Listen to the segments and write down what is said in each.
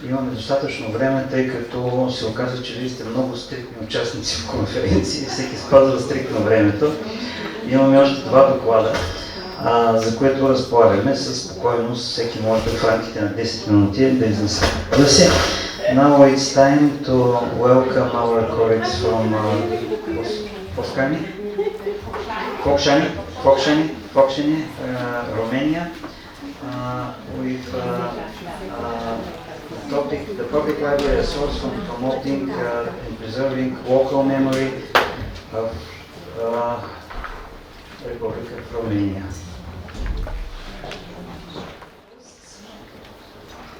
имаме достатъчно време, тъй като се оказва, че вие сте много стриктни участници в конференции, всеки спазва стриктно времето. Имаме още два доклада, за което разполагаме. Със спокойност всеки може в рамките на 10 минути да изнесе. Now it's time to welcome our colleagues from Фокшани, Romania, with the public library as source for promoting and preserving local memory of Republic of Romania.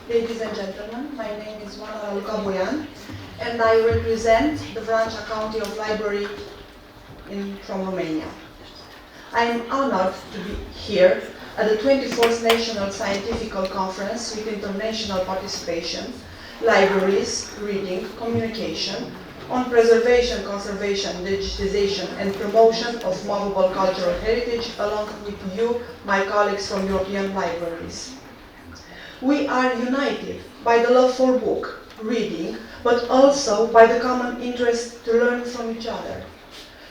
Ladies and gentlemen, my name is Oana-Raluka Boya'n, and I represent the Vranča County of Library from Romania. I am honored to be here at the 24th National Scientific Conference with international participation, libraries, reading, communication, on preservation, conservation, digitization and promotion of movable cultural heritage along with you, my colleagues from European libraries. We are united by the love for book, reading, but also by the common interest to learn from each other,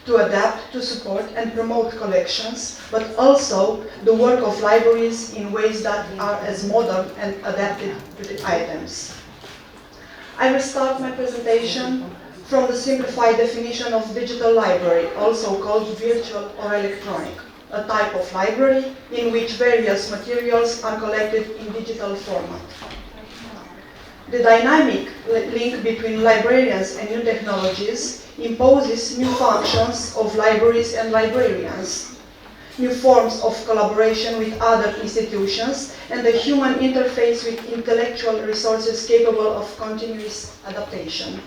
to adapt, to support and promote collections, but also the work of libraries in ways that are as modern and adapted to the items. I will start my presentation from the simplified definition of digital library, also called virtual or electronic, a type of library in which various materials are collected in digital format. The dynamic link between librarians and new technologies imposes new functions of libraries and librarians, new forms of collaboration with other institutions, and the human interface with intellectual resources capable of continuous adaptation.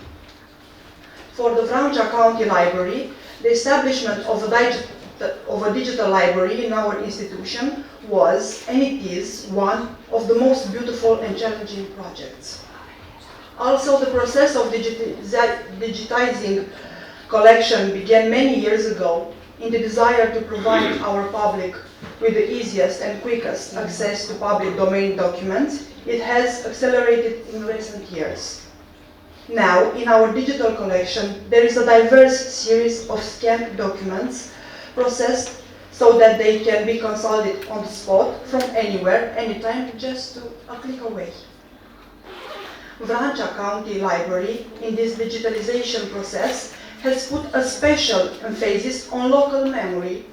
For the Vranča County Library, the establishment of a digital library in our institution was, and it is, one of the most beautiful and challenging projects. Also, the process of digitizing collection began many years ago in the desire to provide our public with the easiest and quickest access to public domain documents. It has accelerated in recent years. Now, in our digital collection, there is a diverse series of scanned documents processed so that they can be consulted on the spot from anywhere, anytime, just a click away. Vranča County Library, in this digitalization process, has put a special emphasis on local memory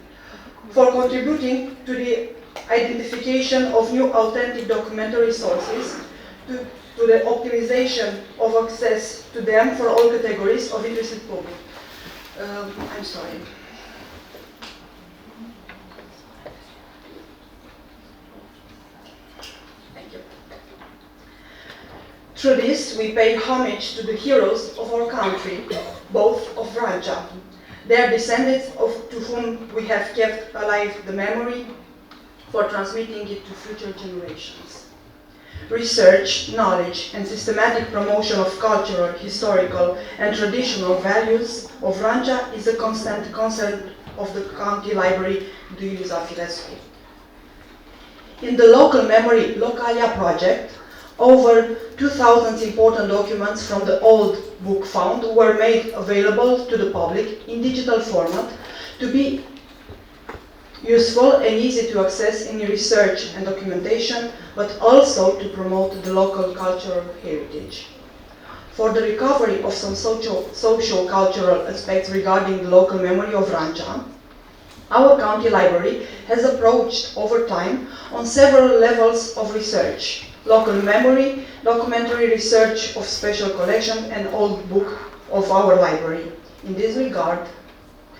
for contributing to the identification of new authentic documentary sources, to the optimization of access to them for all categories of interested public. I'm sorry. Through this, we pay homage to the heroes of our country, both of Vranča. They are descendants to whom we have kept alive the memory for transmitting it to future generations. Research, knowledge, and systematic promotion of cultural, historical, and traditional values of Vranča is a constant concern of the County Library Düliu Zamfiresku. In the Local Memory Localia project, over 2,000 important documents from the old book found were made available to the public in digital format to be useful and easy to access in research and documentation, but also to promote the local cultural heritage. For the recovery of some social-cultural aspects regarding the local memory of Vranča, our county library has approached over time on several levels of research: local memory, documentary research of special collection, and old book of our library. In this regard,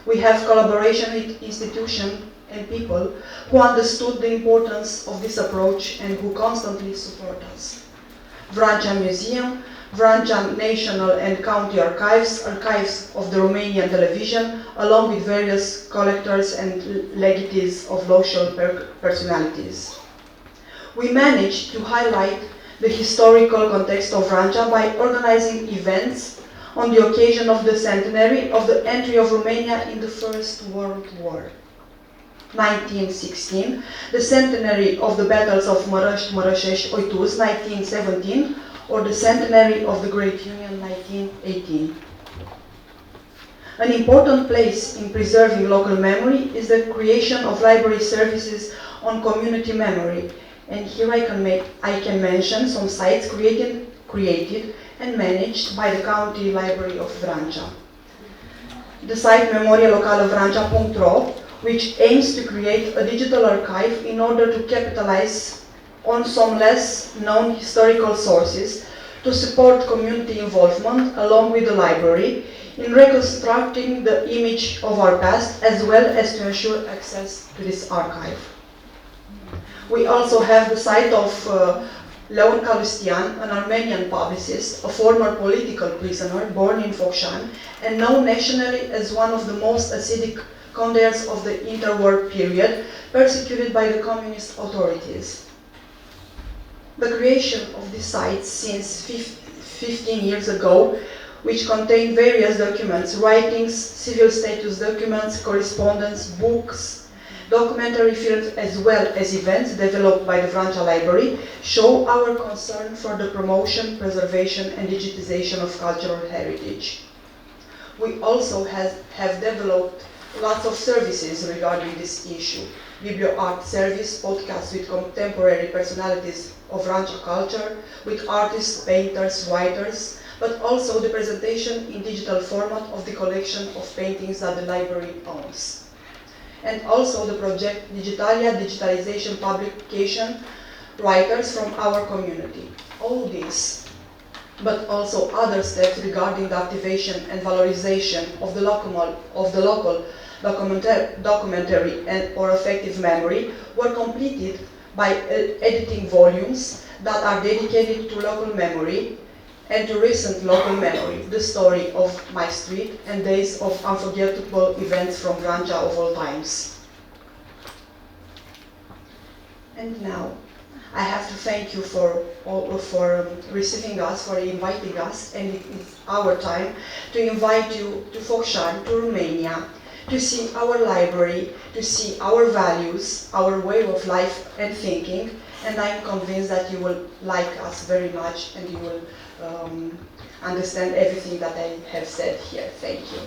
we have collaboration with institutions and people who understood the importance of this approach and who constantly support us. Vranča Museum, Vranča National and County Archives, archives of the Romanian television, along with various collectors and legatees of local personalities. We managed to highlight the historical context of Vranča by organizing events on the occasion of the centenary of the entry of Romania in the First World War. 1916, the centenary of the battles of Mărăști, Mărășești, Oituz, 1917, or the centenary of the Great Union 1918. An important place in preserving local memory is the creation of library services on community memory, and here I can mention some sites created and managed by the County Library of Vranča. The site memorialocalevrancha.ro, which aims to create a digital archive in order to capitalize on some less known historical sources to support community involvement along with the library in reconstructing the image of our past, as well as to ensure access to this archive. We also have the site of Leon Kalustian, an Armenian publicist, a former political prisoner born in Fokshani and known nationally as one of the most acidic conduits of the interwar period, persecuted by the communist authorities. The creation of this site since 15 years ago, which contained various documents, writings, civil status documents, correspondence, books, documentary films, as well as events developed by the Vranča Library, show our concern for the promotion, preservation, and digitization of cultural heritage. We also have developed lots of services regarding this issue. BiblioArt service, podcasts with contemporary personalities of Vranča culture, with artists, painters, writers, but also the presentation in digital format of the collection of paintings that the library owns. And also the project Digitalia digitalization publication writers from our community. All this, but also other steps regarding the activation and valorization of the local documentary and or affective memory were completed by editing volumes that are dedicated to local memory and to recent local memory, the story of my street and days of unforgettable events from Vranča of all times. And now, I have to thank you for receiving us, for inviting us, and it is our time to invite you to Fokshani, to Romania, to see our library, to see our values, our way of life and thinking, and I'm convinced that you will like us very much and you will understand everything that I have said here. Thank you.